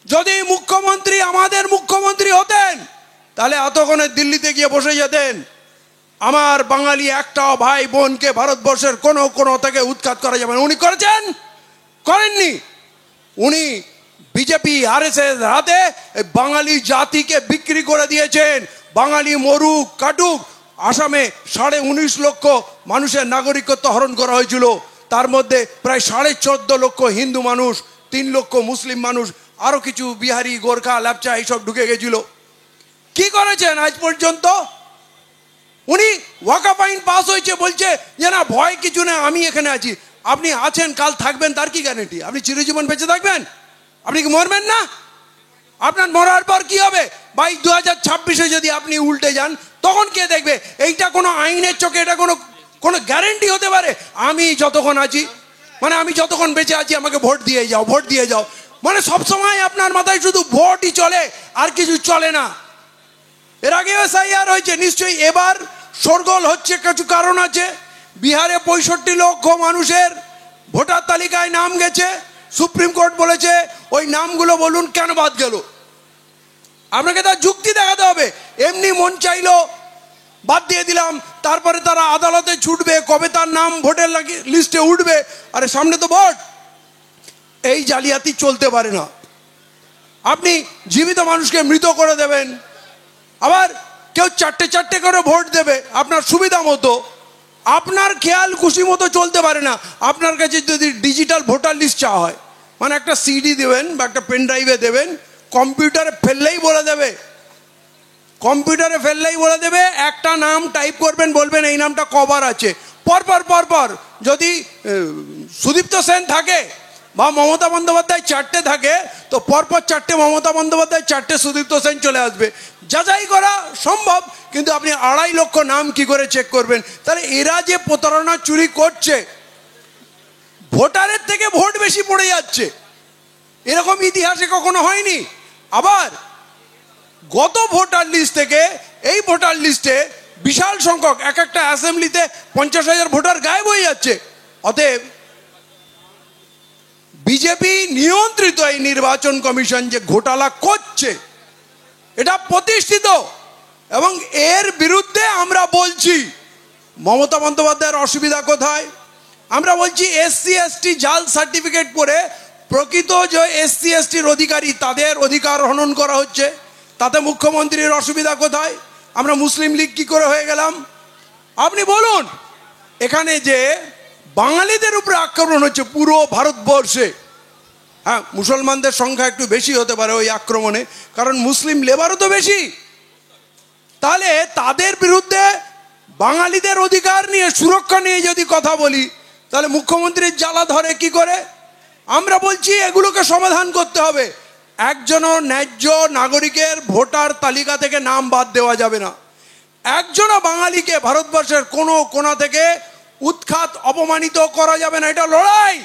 যদি মুখ্যমন্ত্রী আমাদের মুখ্যমন্ত্রী হতেন তাহলে এতক্ষণে দিল্লিতে গিয়ে বসে যেতেন। আমার বাঙালি একটা ভাই বোনকে ভারতবর্ষের কোনো থেকে উৎখাত করা যাবে না। উনি করেছেন? করেননি। উনি বিজেপি আরএসএস হাতে বাঙালি জাতিকে বিক্রি করে দিয়েছেন। বাঙালি মরুক কাটুক। আসামে 19.5 লক্ষ মানুষের নাগরিকত্ব হরণ করা হয়েছিল। তার মধ্যে প্রায় 14.5 লক্ষ হিন্দু মানুষ, 3 লক্ষ মুসলিম মানুষ, আরো কিছু বিহারি, গোর্খা, ল্যাপচা এইসব ঢুকে গেছিল। কি করেছেন আজ পর্যন্ত? উনি ওয়াকাফ আইন পাস হয়েছে বলছে যে না ভয় কিছু না, আমি এখানে আছি। আপনি আছেন, কাল থাকবেন, তার কি গ্যারেন্টি? আপনি চিরজীবন বেঁচে থাকবেন? আপনি কি মরবেন না? আপনার মরার পর কি হবে? 2026-এ যদি আপনি উল্টে যান তখন কে দেখবে? এইটা কোনো আইনের চোখে এটা কোনো গ্যারেন্টি হতে পারে? আমি যতক্ষণ আছি, মানে আমি যতক্ষণ বেঁচে আছি আমাকে ভোট দিয়ে যাও, ভোট দিয়ে যাও, মানে সবসময় আপনার মাথায় শুধু ভোটই চলে, আর কিছু চলে না। এর আগে এসআইআর হয়েছে, নিশ্চয়ই এবার শোরগোল হচ্ছে, কিছু কারণ আছে। বিহারে 65 লক্ষ মানুষের ভোটার তালিকায় নাম গেছে। সুপ্রিম কোর্ট বলেছে ওই নামগুলো বলুন কেন বাদ গেল। আপনাকে তার যুক্তি দেখাতে হবে। এমনি মন চাইলো বাদ দিয়ে দিলাম, তারপরে তারা আদালতে ছুটবে কবে তার নাম ভোটের লিস্টে উঠবে। আরে সামনে তো ভোট। এই জালিয়াতি চলতে পারে না। আপনি জীবিত মানুষকে মৃত করে দেবেন, আবার কেউ 4টে করে ভোট দেবে আপনার সুবিধা মতো। আপনার খেয়াল খুশি মতো চলতে পারে না। আপনার কাছে যদি ডিজিটাল ভোটার লিস্ট চাওয়া হয়, মানে একটা সিডি দেবেন বা একটা পেন ড্রাইভে দেবেন, কম্পিউটারে ফেললেই বলে দেবে, কম্পিউটারে ফেললেই বলে দেবে। একটা নাম টাইপ করবেন, বলবেন এই নামটা কবার আছে। পরপর যদি সুদীপ্ত সেন থাকে বা মমতা বন্দ্যোপাধ্যায় 4টে থাকে, তো পরপর 4টে মমতা বন্দ্যোপাধ্যায়, 4টে সুদীপ্ত সেন চলে আসবে। যাচাই করা সম্ভব, কিন্তু আপনি 2.5 লক্ষ নাম কি করে চেক করবেন? তাহলে এরা যে প্রতারণা চুরি করছে, ভোটারের থেকে ভোট বেশি পড়ে যাচ্ছে, এরকম ইতিহাসে কখনো হয়নি। আবার গত ভোটার লিস্ট থেকে এই ভোটার লিস্টে বিশাল সংখ্যক, একটা অ্যাসেম্বলিতে 50,000 ভোটার গায়েব হয়ে যাচ্ছে। অতএব বিজেপি নিয়ন্ত্রিত এই নির্বাচন কমিশন যে ঘোটালা করছে এটা প্রতিষ্ঠিত, এবং এর বিরুদ্ধে আমরা বলছি। মমতা বন্দ্যোপাধ্যায়ের অসুবিধা কোথায়? আমরা বলছি SC ST জাল সার্টিফিকেট পরে প্রকৃত যে SC STর অধিকারী তাদের অধিকার হনন করা হচ্ছে, তাতে মুখ্যমন্ত্রীর অসুবিধা কোথায়? আমরা মুসলিম লীগ কি করে হয়ে গেলাম? আপনি বলুন। এখানে যে বাঙালিদের উপরে আক্রমণ হচ্ছে পুরো ভারতবর্ষে, হ্যাঁ মুসলমানদের সংখ্যা একটু বেশি হতে পারে ওই আক্রমণে, কারণ মুসলিম লেবারও তো বেশি। তাহলে তাদের বিরুদ্ধে বাঙালিদের অধিকার নিয়ে, সুরক্ষা নিয়ে যদি কথা বলি, তাহলে মুখ্যমন্ত্রীর জ্বালা ধরে কি করে? আমরা বলছি এগুলোকে সমাধান করতে হবে। একজনও ন্যায্য নাগরিকের ভোটার তালিকা থেকে নাম বাদ দেওয়া যাবে না। একজনও বাঙালিকে ভারতবর্ষের কোনো কোণা থেকে উৎখাত, অপমানিত করা যাবে না। এটা লড়াই,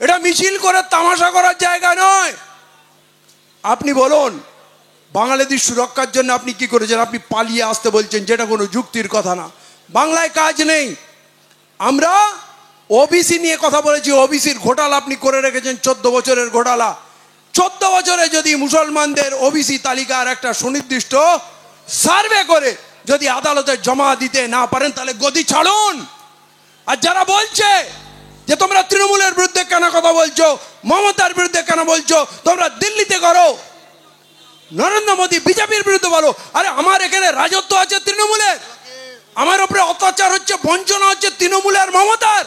এটা মিছিল করে তামাশা করার জায়গা নয়। আপনি বলুন, বাঙালিদের সুরক্ষার জন্য আপনি কি করেছেন? আপনি পালিয়ে আসতে বলছেন, যেটা কোনো যুক্তির কথা না। বাংলায় কাজ নেই। আমরা ওবিসি নিয়ে কথা বলেছি। ওবিসির ঘোটালা আপনি করে রেখেছেন, 14 বছরের ঘোটালা। 14 বছরে যদি মুসলমানদের ওবিসি তালিকার একটা সুনির্দিষ্ট সার্ভে করে যদি আদালতে জমা দিতে না পারেন, তাহলে গদি ছাড়ুন। আর যারা বলছে যে তোমরা তৃণমূলের বিরুদ্ধে কেন কথা বলছো, মমতার বিরুদ্ধে কেন বলছো, তোমরা দিল্লিতে করো, নরেন্দ্র মোদী বিজেপির বিরুদ্ধে বলো। আরে আমার এখানে রাজত্ব আছে তৃণমূলের, আমার উপরে অত্যাচার হচ্ছে, বঞ্চনা হচ্ছে তৃণমূলের, মমতার।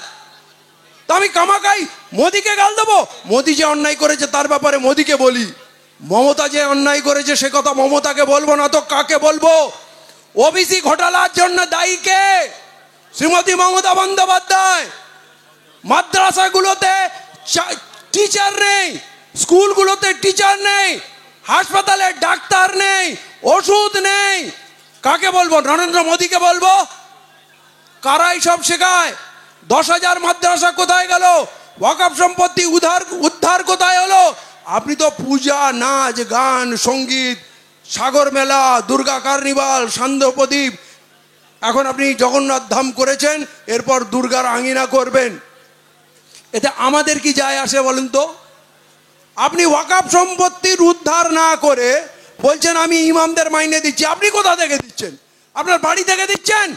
তা আমি কামাকাই মোদীকে গাল দেবো? মোদী যে অন্যায় করেছে তার ব্যাপারে মোদীকে বলি, মমতা যে অন্যায় করেছে সে কথা মমতাকে বলবো না তো কাকে বলবো? ওবিসি ঘোটালার জন্য দায়ী কে? শ্রীমতী মমতা বন্দ্যোপাধ্যায়। মাদ্রাসাগুলোতে টিচার নেই, স্কুলগুলোতে টিচার নেই, হাসপাতালে ডাক্তার নেই, ওষুধ নেই। কাকে বলবো? নরেন্দ্র মোদীকে বলবো? কারাই সব শেখায়? 10,000 মাদ্রাসা কোথায় গেল? ওয়াকফ সম্পত্তি উদ্ধার কোথায় হলো? আপনি তো পূজা, নাচ, গান, সঙ্গীত, সাগর মেলা, দুর্গা কার্নিভাল, সান্ধ্য প্রদীপ, এখন আপনি জগন্নাথ ধাম করেছেন, এরপর দুর্গার আঙিনা করবেন। এতে আমাদের কি যায় আসে বলুন তো? আপনি ওয়াকাফ সম্পত্তির উদ্ধার না করে বলছেন আমি ইমামদের মাইনে দিচ্ছি। আপনি কোথা থেকে দিচ্ছেন? আপনার বাড়ি থেকে দিচ্ছেন?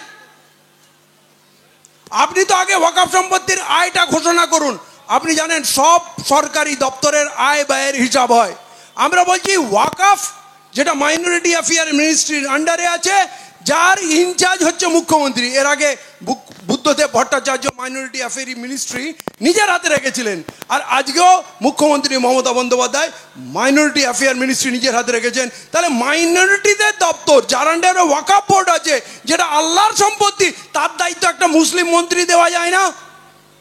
আপনি তো আগে ওয়াকাফ সম্পত্তির আয়টা ঘোষণা করুন। আপনি জানেন সব সরকারি দপ্তরের আয় ব্যয়ের হিসাব হয়। আমরা বলছি ওয়াকাফ, যেটা মাইনরিটি অ্যাফেয়ার মিনিস্ট্রির আন্ডারে আছে, যার ইনচার্জ হচ্ছে মুখ্যমন্ত্রী। এর আগে Buddhadeb Bhattacharya minority affair ministry নিজের হাতে রেখেছিলেন, আর আজকেও মুখ্যমন্ত্রী Mamata Bandyopadhyay minority affair ministry নিজের হাতে রেখেছেন। তাহলে মাইনরিটিদের দপ্তর, যার আন্ডারে ওয়াকাফ বোর্ড আছে, যেটা আল্লাহর সম্পত্তি, তার দায়িত্ব একটা মুসলিম মন্ত্রী দেওয়া যায় না?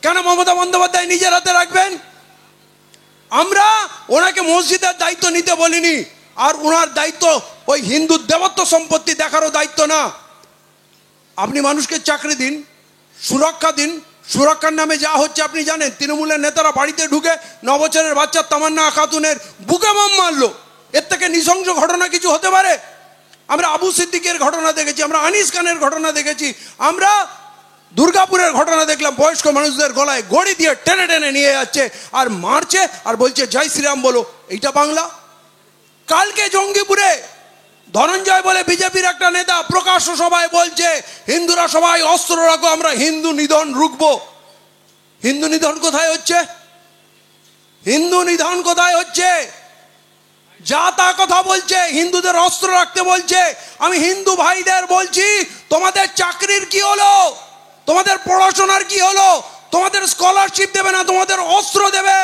কেন মমতা বন্দ্যোপাধ্যায় নিজের হাতে রাখবেন? আমরা ওনাকে মসজিদের দায়িত্ব নিতে বলিনি, আর ওনার দায়িত্ব ওই হিন্দু দেবত্ব সম্পত্তি দেখারও দায়িত্ব না। আপনি মানুষকে চাকরি দিন, সুরক্ষা দিন। সুরক্ষার নামে যা হচ্ছে আপনি জানেন। তৃণমূলের নেতারা বাড়িতে ঢুকে 9 বছরের বাচ্চা তামান্না খাতুনের বুকে বোম মারলো। এর থেকে নৃশংস ঘটনা কিছু হতে পারে? আমরা আবু সিদ্দিকের ঘটনা দেখেছি, আমরা আনিস খানের ঘটনা দেখেছি, আমরা দুর্গাপুরের ঘটনা দেখলাম। বয়স্ক মানুষদের গলায় গড়ি দিয়ে টেনে টেনে নিয়ে যাচ্ছে আর মারছে, আর বলছে জয় শ্রীরাম বলো। এইটা বাংলা? কালকে জঙ্গিপুরে ধনঞ্জয় বলে বিজেপির একটা নেতা প্রকাশ্য সভায় বলছে হিন্দুরা সবাই অস্ত্র রাখো, আমরা হিন্দু নিধন রুখবো। হিন্দু নিধন কোথায় হচ্ছে? হিন্দু নিধন কোথায় হচ্ছে? যা তা কথা বলছে, হিন্দুদের অস্ত্র রাখতে বলছে। আমি হিন্দু ভাইদের বলছি, তোমাদের চাকরির কি হলো? তোমাদের পড়াশোনার কি হলো? তোমাদের স্কলারশিপ দেবে না, তোমাদের অস্ত্র দেবে।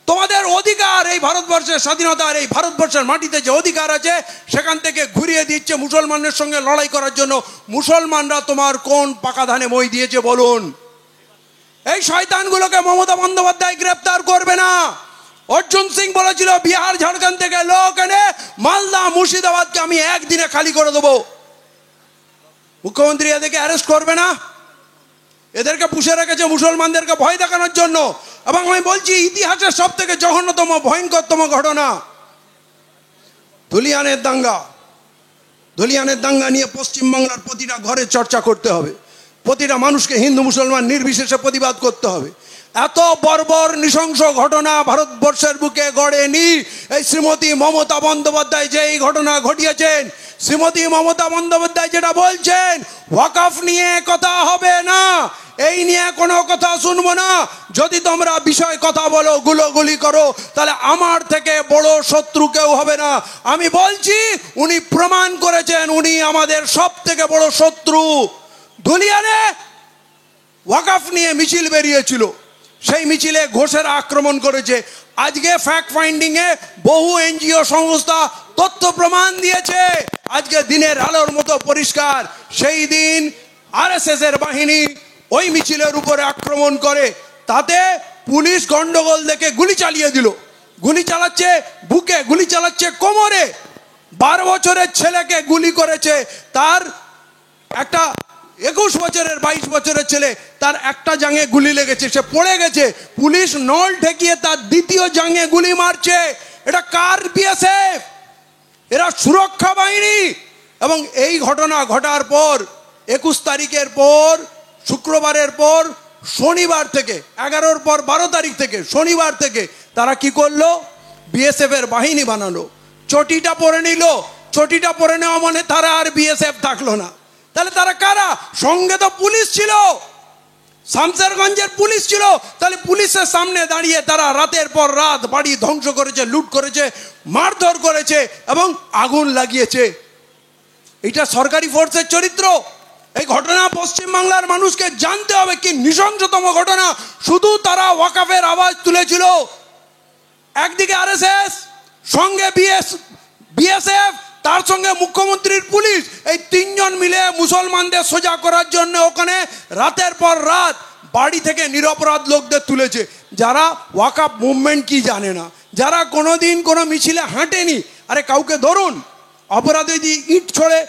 তোমাদের অধিকার, এই ভারতবর্ষের স্বাধীনতার, এই ভারতবর্ষের মাটিতে যে অধিকার আছে, সেখান থেকে ঘুরিয়ে দিচ্ছে মুসলমানদের সঙ্গে লড়াই করার জন্য। মুসলমানরা তোমার কোন পাকা ধানে মই দিয়েছে বলুন? এই শয়তানগুলোকে মমতা বন্দ্যোপাধ্যায় গ্রেপ্তার করবে না। অর্জুন সিং বলেছিল বিহার ঝাড়খণ্ড থেকে লোক এনে মালদা মুর্শিদাবাদকে আমি একদিনে খালি করে দেবো। মুখ্যমন্ত্রী এদেরকে অ্যারেস্ট করবে না? এদেরকে পুষে রেখেছে মুসলমানদেরকে ভয় দেখানোর জন্য। এবং আমি বলছি, ইতিহাসের সব থেকে জঘন্যতম ভয়ঙ্করতম ঘটনা ধুলিয়ানের দাঙ্গা। ধুলিয়ানের দাঙ্গা নিয়ে পশ্চিমবাংলার প্রতিটা ঘরে চর্চা করতে হবে, প্রতিটা মানুষকে হিন্দু মুসলমান নির্বিশেষে প্রতিবাদ করতে হবে। এত বর্বর নৃশংস ঘটনা ভারতবর্ষের বুকে গড়েনি। এই শ্রীমতী মমতা বন্দ্যোপাধ্যায় যে এই ঘটনা ঘটিয়েছেন, শ্রীমতী মমতা বন্দ্যোপাধ্যায় যেটা বলছেন ওয়াকফ নিয়ে কথা হবে না, এই নিয়ে কোনো কথা শুনবো না। যদি তোমরা বিষয় কথা বলো, গুলোগুলি করো, তাহলে আমার থেকে বড় শত্রু কেউ হবে না। আমি বলছি, উনি প্রমাণ করেছেন উনি আমাদের সব থেকে বড় শত্রু। ধুলিয়ানে ওয়াকফ নিয়ে মিছিল বেরিয়েছিল, সেই মিছিলে ঘোষেরা আক্রমণ করেছে। আজকে ফ্যাক্ট ফাইন্ডিং এ বহু এনজিও সংস্থা তথ্য প্রমাণ দিয়েছে, আজকে দিনের আলোর মতো পরিষ্কার। সেই দিন আরএসএস এর বাহিনী ওই মিছিলের উপরে আক্রমণ করে, তাতে পুলিশ গন্ডগোল দেখে গুলি চালিয়ে দিল। গুলি চালাচ্ছে বুকে, গুলি চালাচ্ছে কোমরে। 12 বছরের ছেলেকে গুলি করেছে, তার একটা 21 বছরের 22 বছরের ছেলে, তার একটা জাঙে গুলি লেগেছে, সে পড়ে গেছে। পুলিশ নল ঠেকিয়ে তার দ্বিতীয় জাঙে গুলি মারছে। এটা কার? বিএসএফ। এরা সুরক্ষা বাহিনী। এবং এই ঘটনা ঘটার পর 21 তারিখের পর, শুক্রবারের পর, শনিবার থেকে 11-র পর 12 তারিখ থেকে, শনিবার থেকে তারা কি করলো? বিএসএফ এর বাহিনী বানালো, চটিটা পরে নিল। চটিটা পরে নেওয়া মানে তারা আর বিএসএফ থাকলো না। তাহলে তারা কারা? সঙ্গে তো পুলিশ ছিল, শামসেরগঞ্জের পুলিশ ছিল। তাহলে পুলিশের সামনে দাঁড়িয়ে তারা রাতের পর রাত বাড়ি ধ্বংস করেছে, লুট করেছে, মারধর করেছে এবং আগুন লাগিয়েছে। এটা সরকারি ফোর্সের চরিত্র? এই ঘটনা পশ্চিমবাংলার মানুষকে জানতে হবে কি নৃশংসতম ঘটনা। শুধু তারা ওয়াকফের আওয়াজ তুলেছিল, একদিকে আরএসএস, সঙ্গে বিএসএফ, তার সঙ্গে মুখ্যমন্ত্রীর পুলিশ, এই তিনজন মিলে মুসলমানদের সোজা করার জন্য ওখানে রাতের পর রাত বাড়ি থেকে নিরপরাধ লোকদের তুলেছে, যারা ওয়াকফ মুভমেন্ট কি জানে না, যারা কোনোদিন কোনো মিছিলে হাঁটেনি। আরে কাউকে ধরুন, অপরাধ যদি ইট ছোড়ে,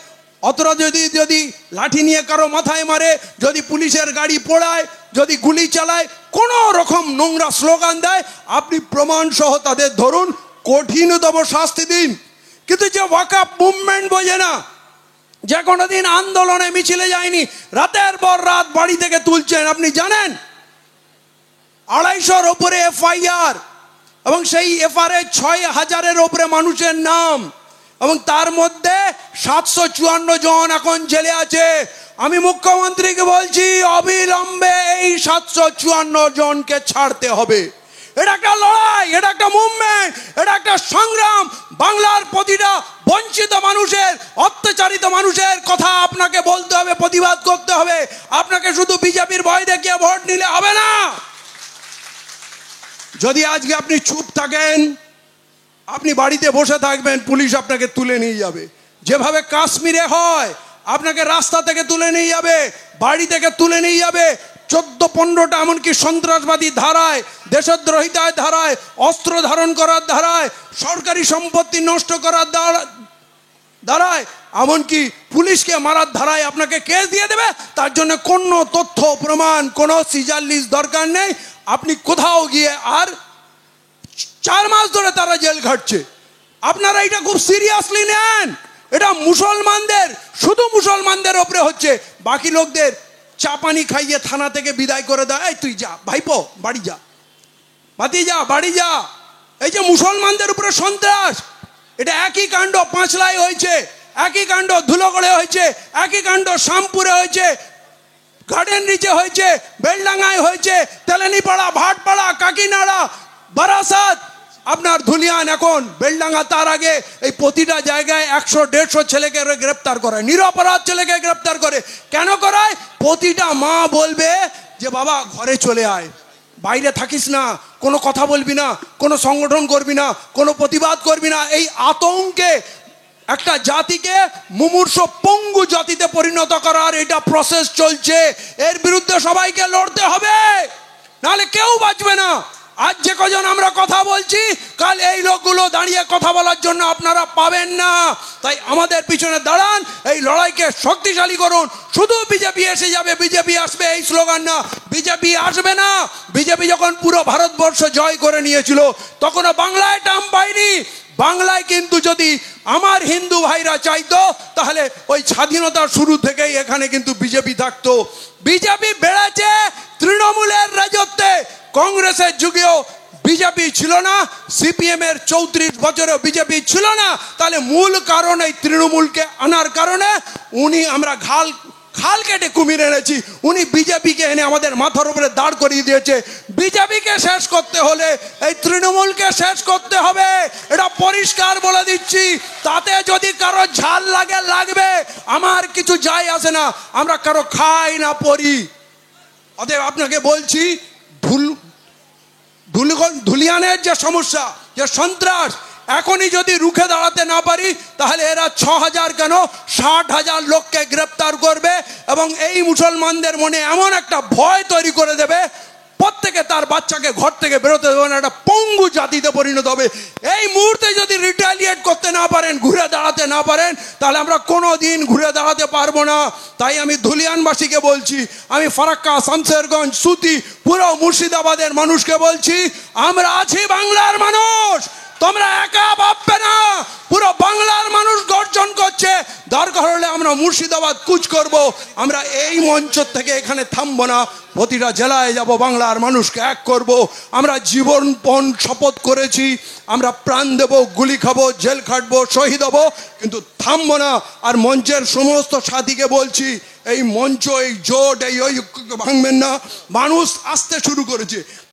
অপরাধ যদি লাঠি নিয়ে কারো মাথায় মারে, যদি পুলিশের গাড়ি পোড়ায়, যদি গুলি চালায়, কোনো রকম নোংরা স্লোগান দেয়, আপনি প্রমাণ সহ তাদের ধরুন, কঠিনতম শাস্তি দিন। কিন্তু যে ওয়াকফ মুভমেন্ট বোঝে না, যে কোনোদিন আন্দোলনে মিছিলে যায়নি, রাতের পর রাত বাড়ি থেকে তুলছেন। আপনি জানেন 250-র ওপরে এফআইআর, এবং সেই এফআরএ ৬,০০০-এর ওপরে মানুষের নাম, এবং তার মধ্যে ৭৫৪ জন এখন জেলে আছে। আমি মুখ্যমন্ত্রীকে বলছি অবিলম্বে এই ৭৫৪ জনকে ছাড়তে হবে। এটা একটা লড়াই, এটা একটা মুভমেন্ট, এটা একটা সংগ্রাম। বাংলার প্রতিটা বঞ্চিত মানুষের, অত্যাচারিত মানুষের কথা আপনাকে বলতে হবে, প্রতিবাদ করতে হবে। আপনাকে শুধু বিজেপির ভয় দেখিয়ে ভোট নিলে হবে না। যদি আজকে আপনি চুপ থাকেন, আপনি বাড়িতে বসে থাকবেন, পুলিশ আপনাকে তুলে নিয়ে যাবে। যেভাবে কাশ্মীরে হয়, আপনাকে রাস্তা থেকে তুলে নিয়ে যাবে, বাড়ি থেকে তুলে নিয়ে যাবে। ১৪-১৫টা এমনকি সন্ত্রাসবাদী ধারায়, দেশদ্রোহিতায় ধারায়, অস্ত্র ধারণ করার ধারায়, সরকারি সম্পত্তি নষ্ট করার ধারায়, এমনকি পুলিশকে মারার ধারায় আপনাকে কেস দিয়ে দেবে। তার জন্য কোনো তথ্য প্রমাণ, কোনো সিজার লিস্ট দরকার নেই। আপনি কোথাও গিয়ে আর 4 মাস ধরে তারা জেল খাটছে। আপনারা এটা খুব সিরিয়াসলি নেন। এটা মুসলমানদের, শুধু মুসলমানদের ওপরে হচ্ছে, বাকি লোকদের চা পানি খাইয়ে থানা থেকে বিদায় করে দেয়। এই তুই যা ভাইপো, বাড়ি যা, ভাতি যা, বাড়ি যা। এই যে মুসলমানদের উপরে সন্ত্রাস, এটা একই কাণ্ড পাঁচলায় হয়েছে, একই কাণ্ড ধুলোগড়ে হয়েছে, একই কাণ্ড শামপুরে হয়েছে, গার্ডেন রিচে হয়েছে, বেলডাঙ্গায় হয়েছে, তেলেনীপাড়া, ভাটপাড়া, কাকিনাড়া, বারাসাত, আপনার ধুলিয়ান, এখন বেলডাঙ্গা। তার আগে এই প্রতিটা জায়গায় ১০০-১৫০ ছেলেকে গ্রেপ্তার করে, নিরপরাধ ছেলেকে গ্রেপ্তার করে। কেন করায়? প্রতিটা মা বলবে যে বাবা ঘরে চলে আয়, বাইরে থাকিস না, কোনো কথা বলবি না, কোনো সংগঠন করবি না, কোনো প্রতিবাদ করবি না। এই আতঙ্কে একটা জাতিকে মুমূর্ষ পঙ্গু জাতিতে পরিণত করার এটা প্রসেস চলছে। এর বিরুদ্ধে সবাইকে লড়তে হবে, নাহলে কেউ বাঁচবে না। আজ যে কজন আমরা কথা বলছি, কাল এই লোকগুলো দাঁড়িয়ে কথা বলার জন্য আপনারা পাবেন না। তাই আমাদের পিছনে দাঁড়ান, এই লড়াইকে শক্তিশালী করুন। শুধু বিজেপি এসে যাবে, বিজেপি আসবে, এই স্লোগান না। বিজেপি আসবে না। বিজেপি যখন পুরো ভারতবর্ষ জয় করে নিয়েছিল, তখনও বাংলায় টাম পায়নি। বাংলায় কিন্তু যদি আমার হিন্দু ভাইরা চাইতো, তাহলে ওই স্বাধীনতার শুরু থেকেই এখানে কিন্তু বিজেপি থাকতো। বিজেপি বেড়েছে তৃণমূলের রাজত্বে। কংগ্রেসের যুগেও বিজেপি ছিল না, সিপিএম এর ৩৪ বছরেও বিজেপি ছিল না। তাহলে মূল কারণ এই তৃণমূলকে আনার কারণে আমরা খাল কেটে কুমির এনেছি। উনি বিজেপিকে এনে আমাদের মাথার উপরে দাঁড় করিয়ে দিয়েছে। বিজেপিকে শেষ করতে হলে এই তৃণমূলকে শেষ করতে হবে, এটা পরিষ্কার বলে দিচ্ছি। তাতে যদি কারো ঝাল লাগে লাগবে, আমার কিছু যায় আসে না। আমরা কারো খাই না পড়ি। অতএব আপনাকে বলছি, ধুলিয়ানের যে সমস্যা, যে সন্ত্রাস, এখনই যদি রুখে দাঁড়াতে না পারি, তাহলে এরা ৬,০০০ কেন ৬০,০০০ লোককে গ্রেপ্তার করবে এবং এই মুসলমানদের মনে এমন একটা ভয় তৈরি করে দেবে, প্রত্যেকে তার বাচ্চাকে ঘর থেকে বেরোতে দেবে না। একটা পঙ্গু জাতিতে পরিণত হবে। এই মুহূর্তে যদি রিটালিয়েট করতে না পারেন, ঘুরে দাঁড়াতে না পারেন, তাহলে আমরা কোনো দিন ঘুরে দাঁড়াতে পারবো না। তাই আমি ধুলিয়ানবাসীকে বলছি, আমি ফারাক্কা, শামশেরগঞ্জ, সুতি, পুরো মুর্শিদাবাদের মানুষকে বলছি, আমরা আছি বাংলার মানুষ, তোমরা একা ভাববে না। পুরো বাংলার মানুষ গর্জন করছে। দরকার হলে আমরা মুর্শিদাবাদ কুচ করব। আমরা এই মঞ্চ থেকে এখানে থামবো না, প্রতিটা জেলায় যাব, বাংলার মানুষকে এক করব। আমরা জীবনপণ শপথ করেছি, আমরা প্রাণ দেব, গুলি খাবো, জেল খাটবো, শহীদ হব, কিন্তু থামবো না। আর মঞ্চের সমস্ত সাথীকে বলছি, এই মঞ্চ, এই জোট, এই ভাঙবেন না। মানুষ আসতে শুরু করেছে।